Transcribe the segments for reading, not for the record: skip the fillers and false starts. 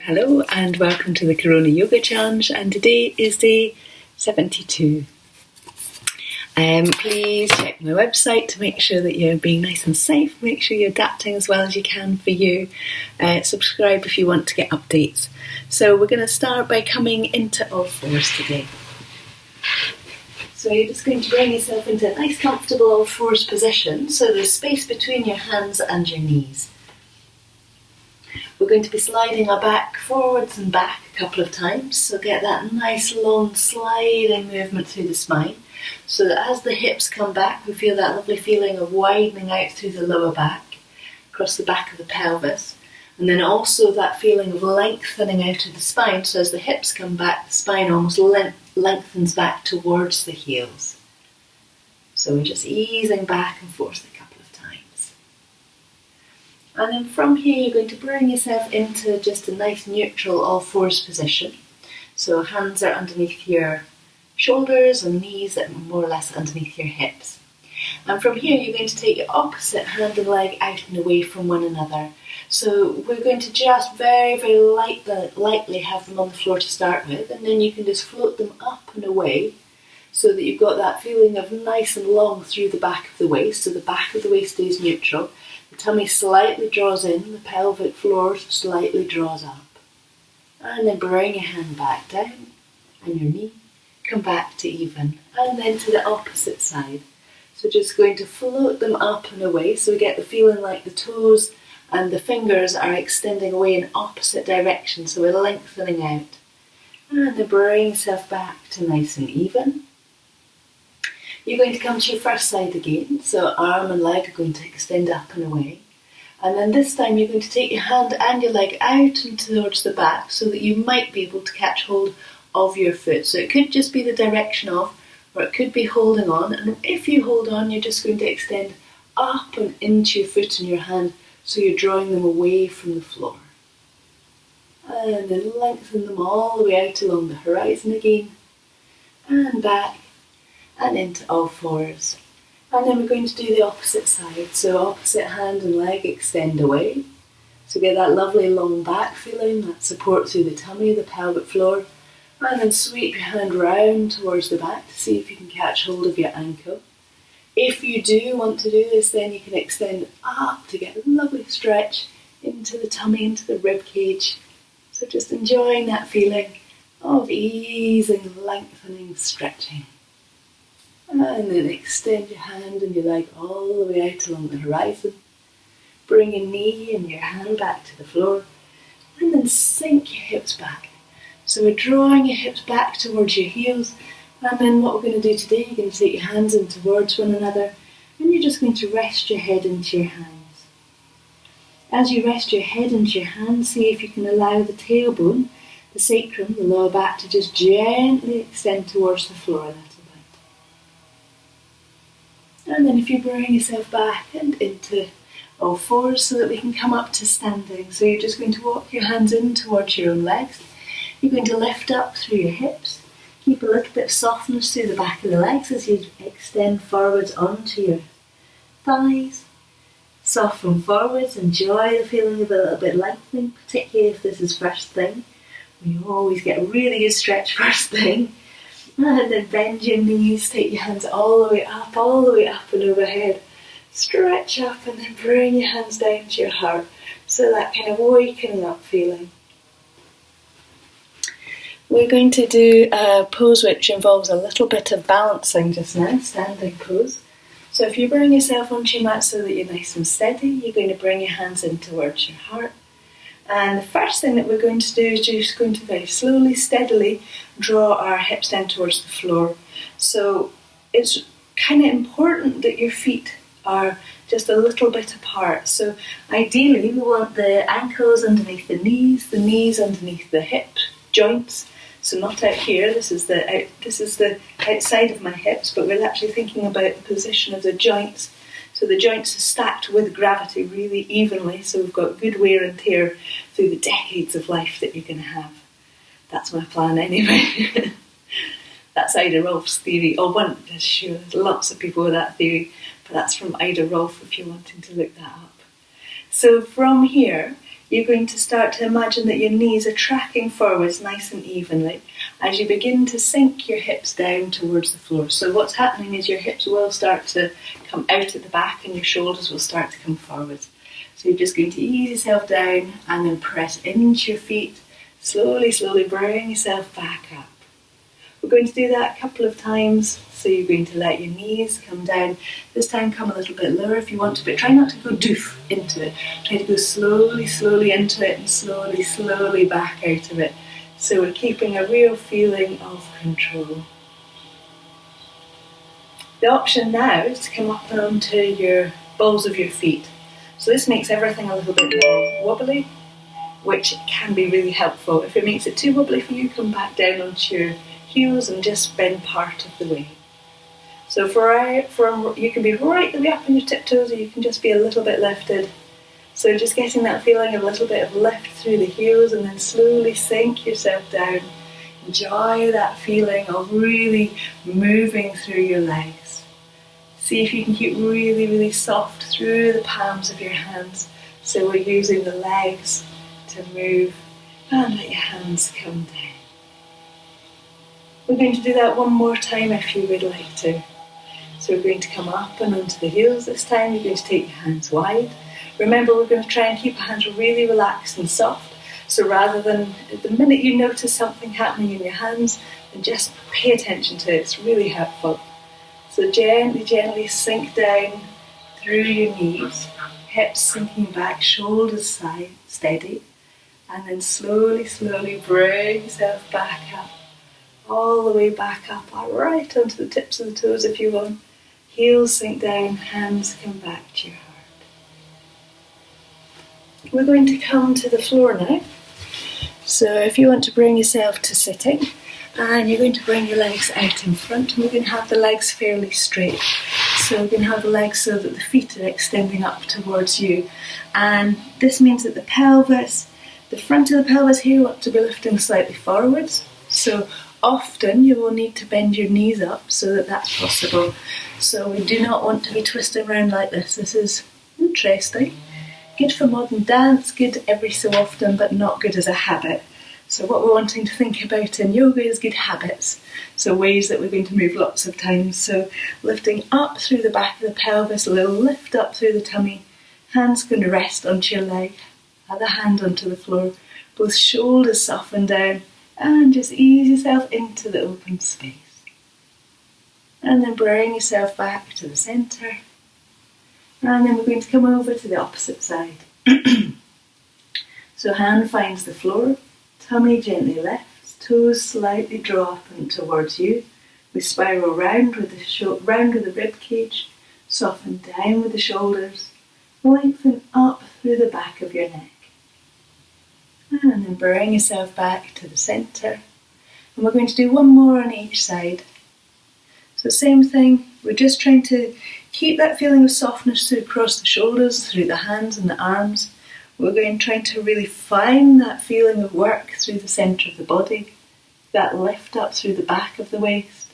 Hello and welcome to the Corona Yoga Challenge, and today is day 72. Please check my website to make sure that you're being nice and safe, make sure you're adapting as well as you can for you. Subscribe if you want to get updates. So we're going to start by coming into all fours today. So you're just going to bring yourself into a nice comfortable all fours position, so there's space between your hands and your knees. We're going to be sliding our back forwards and back a couple of times, so get that nice long sliding movement through the spine, so that as the hips come back we feel that lovely feeling of widening out through the lower back, across the back of the pelvis, and then also that feeling of lengthening out of the spine, so as the hips come back the spine almost lengthens back towards the heels. So we're just easing back and forth a couple of times. And then from here you're going to bring yourself into just a nice neutral all fours position. So hands are underneath your shoulders and knees are more or less underneath your hips. And from here you're going to take your opposite hand and leg out and away from one another. So we're going to just very, very lightly have them on the floor to start with, and then you can just float them up and away so that you've got that feeling of nice and long through the back of the waist. So the back of the waist stays neutral. The tummy slightly draws in, the pelvic floor slightly draws up. And then bring your hand back down and your knee, come back to even, and then to the opposite side. So just going to float them up and away, so we get the feeling like the toes and the fingers are extending away in opposite directions, so we're lengthening out. And then bring yourself back to nice and even. You're going to come to your first side again, so arm and leg are going to extend up and away. And then this time you're going to take your hand and your leg out and towards the back so that you might be able to catch hold of your foot. So it could just be the direction of, or it could be holding on. And if you hold on, you're just going to extend up and into your foot and your hand, so you're drawing them away from the floor. And then lengthen them all the way out along the horizon again, and back, and into all fours. And then we're going to do the opposite side, so opposite hand and leg extend away. So get that lovely long back feeling, that support through the tummy, the pelvic floor, and then sweep your hand round towards the back to see if you can catch hold of your ankle. If you do want to do this, then you can extend up to get a lovely stretch into the tummy, into the rib cage. So just enjoying that feeling of easing, lengthening, stretching. And then extend your hand and your leg all the way out along the horizon. Bring your knee and your hand back to the floor, and then sink your hips back. So we're drawing your hips back towards your heels, and then what we're going to do today, you're going to take your hands in towards one another, and you're just going to rest your head into your hands. As you rest your head into your hands, see if you can allow the tailbone, the sacrum, the lower back, to just gently extend towards the floor a little bit. And then if you bring yourself back and into all fours so that we can come up to standing. So you're just going to walk your hands in towards your own legs. You're going to lift up through your hips. Keep a little bit of softness through the back of the legs as you extend forwards onto your thighs. Soften forwards, enjoy the feeling of a little bit lengthening, particularly if this is first thing. We always get a really good stretch first thing. And then bend your knees, take your hands all the way up and overhead. Stretch up and then bring your hands down to your heart. So that kind of wakening up feeling. We're going to do a pose which involves a little bit of balancing just now, standing pose. So if you bring yourself onto your mat so that you're nice and steady, you're going to bring your hands in towards your heart. And the first thing that we're going to do is just going to very slowly, steadily draw our hips down towards the floor. So it's kind of important that your feet are just a little bit apart. So ideally we want the ankles underneath the knees underneath the hip joints. So not out here, this is the outside of my hips, but we're actually thinking about the position of the joints. So the joints are stacked with gravity really evenly, so we've got good wear and tear through the decades of life that you're going to have. That's my plan anyway. That's Ida Rolf's theory, or one, sure, there's lots of people with that theory, but that's from Ida Rolf if you're wanting to look that up. So from here, you're going to start to imagine that your knees are tracking forwards nice and evenly as you begin to sink your hips down towards the floor. So what's happening is your hips will start to come out at the back and your shoulders will start to come forwards. So you're just going to ease yourself down and then press into your feet. Slowly, slowly bring yourself back up. We're going to do that a couple of times. So you're going to let your knees come down. This time come a little bit lower if you want to, but try not to go doof into it. Try to go slowly, slowly into it and slowly, slowly back out of it. So we're keeping a real feeling of control. The option now is to come up onto your balls of your feet. So this makes everything a little bit more wobbly, which can be really helpful. If it makes it too wobbly for you, come back down onto your heels and just bend part of the way. So you can be right the way up on your tiptoes, or you can just be a little bit lifted. So just getting that feeling of a little bit of lift through the heels and then slowly sink yourself down. Enjoy that feeling of really moving through your legs. See if you can keep really, really soft through the palms of your hands. So we're using the legs to move and let your hands come down. We're going to do that one more time if you would like to. So we're going to come up and onto the heels this time. You're going to take your hands wide. Remember, we're going to try and keep our hands really relaxed and soft. So rather than the minute you notice something happening in your hands, then just pay attention to it. It's really helpful. So gently, gently sink down through your knees, hips sinking back, shoulders side, steady, and then slowly, slowly bring yourself back up, all the way back up, right onto the tips of the toes if you want. Heels sink down, hands come back to your heart. We're going to come to the floor now. So if you want to bring yourself to sitting, and you're going to bring your legs out in front, and we're going to have the legs fairly straight. So we're going to have the legs so that the feet are extending up towards you. And this means that the pelvis, the front of the pelvis here ought to be lifting slightly forwards. So often you will need to bend your knees up so that that's possible. So we do not want to be twisting around like this. This is interesting. Good for modern dance, good every so often, but not good as a habit. So what we're wanting to think about in yoga is good habits. So ways that we're going to move lots of times. So lifting up through the back of the pelvis, a little lift up through the tummy. Hands going to rest onto your leg. Other hand onto the floor. Both shoulders soften down. And just ease yourself into the open space. And then bring yourself back to the centre. And then we're going to come over to the opposite side. So hand finds the floor. Tummy gently lifts, toes slightly draw up and towards you. We spiral round with the rib cage, soften down with the shoulders, lengthen up through the back of your neck. And then bring yourself back to the centre. And we're going to do one more on each side. So same thing, we're just trying to keep that feeling of softness across the shoulders, through the hands and the arms. We're going trying to really find that feeling of work through the centre of the body, that lift up through the back of the waist,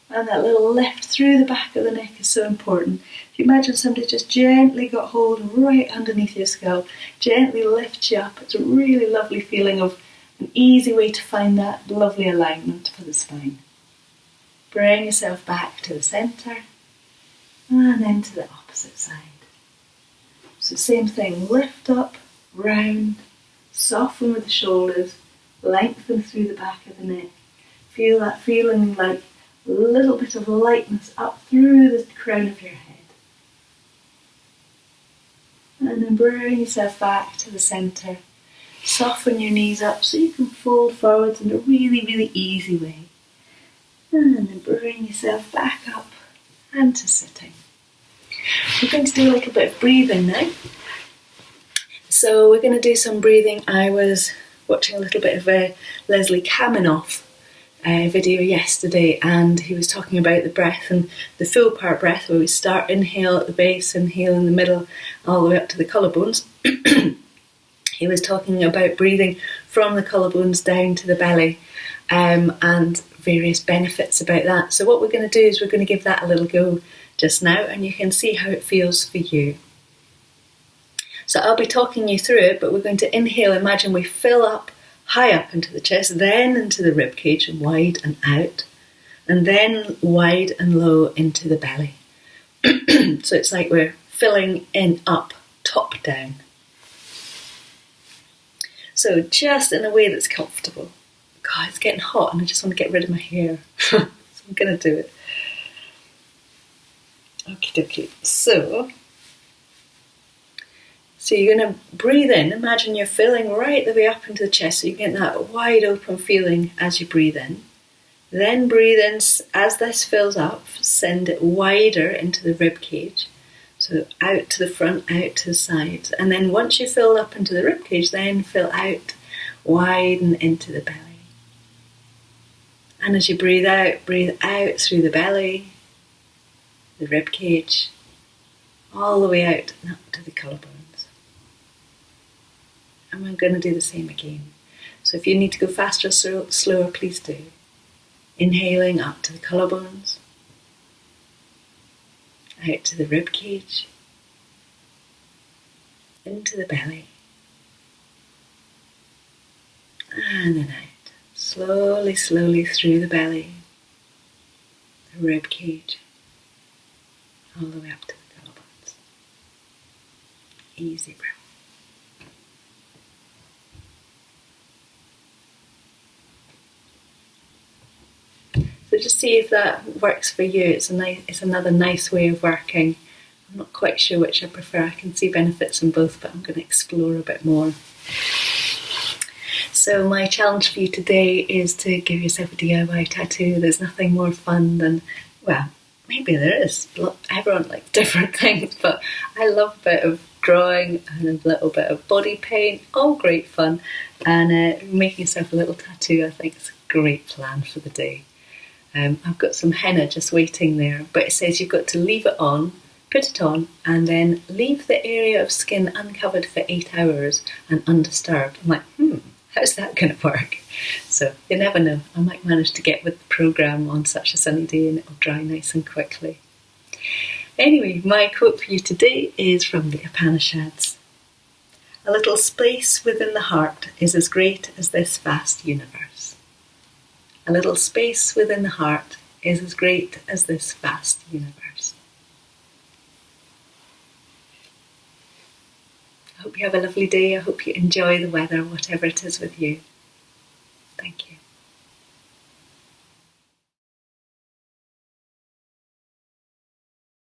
and that little lift through the back of the neck is so important. If you imagine somebody just gently got hold right underneath your skull, gently lifts you up, it's a really lovely feeling of an easy way to find that lovely alignment for the spine. Bring yourself back to the centre, and then to the opposite side. So same thing, lift up, round, soften with the shoulders, lengthen through the back of the neck. Feel that feeling like a little bit of lightness up through the crown of your head. And then bring yourself back to the centre. Soften your knees up so you can fold forwards in a really, really easy way. And then bring yourself back up and to sitting. We're going to do a little bit of breathing now. So we're going to do some breathing. I was watching a little bit of a Leslie Kaminoff video yesterday, and he was talking about the breath and the full part breath, where we start inhale at the base, inhale in the middle, all the way up to the collarbones. He was talking about breathing from the collarbones down to the belly, and various benefits about that. So what we're going to do is we're going to give that a little go just now, and you can see how it feels for you. So I'll be talking you through it, but we're going to inhale. Imagine we fill up high up into the chest, then into the rib cage, wide and out, and then wide and low into the belly. So it's like we're filling in up, top down. So just in a way that's comfortable. God, it's getting hot and I just want to get rid of my hair. So I'm going to do it. Okie dokie. So you're going to breathe in. Imagine you're filling right the way up into the chest, so you get that wide open feeling as you breathe in. Then breathe in as this fills up, send it wider into the rib cage. So out to the front, out to the sides. And then once you fill up into the rib cage, then fill out, widen into the belly. And as you breathe out through the belly, the rib cage, all the way out and up to the collarbones. And we're going to do the same again. So if you need to go faster or slower, please do. Inhaling up to the collarbones, out to the rib cage, into the belly, and then out. Slowly, slowly through the belly, the rib cage, all the way up to the collarbones. Easy breath. So just see if that works for you. It's another nice way of working. I'm not quite sure which I prefer. I can see benefits in both, but I'm going to explore a bit more. So my challenge for you today is to give yourself a DIY tattoo. There's nothing more fun than, well, maybe there is. Everyone likes different things, but I love a bit of drawing and a little bit of body paint. All great fun. And making yourself a little tattoo, I think, is a great plan for the day. I've got some henna just waiting there, but it says you've got to leave it on, put it on, and then leave the area of skin uncovered for 8 hours and undisturbed. I'm like, how's that going to work? So you never know. I might manage to get with the programme on such a sunny day and it'll dry nice and quickly. Anyway, my quote for you today is from the Upanishads. A little space within the heart is as great as this vast universe. A little space within the heart is as great as this vast universe. I hope you have a lovely day. I hope you enjoy the weather, whatever it is with you. Thank you.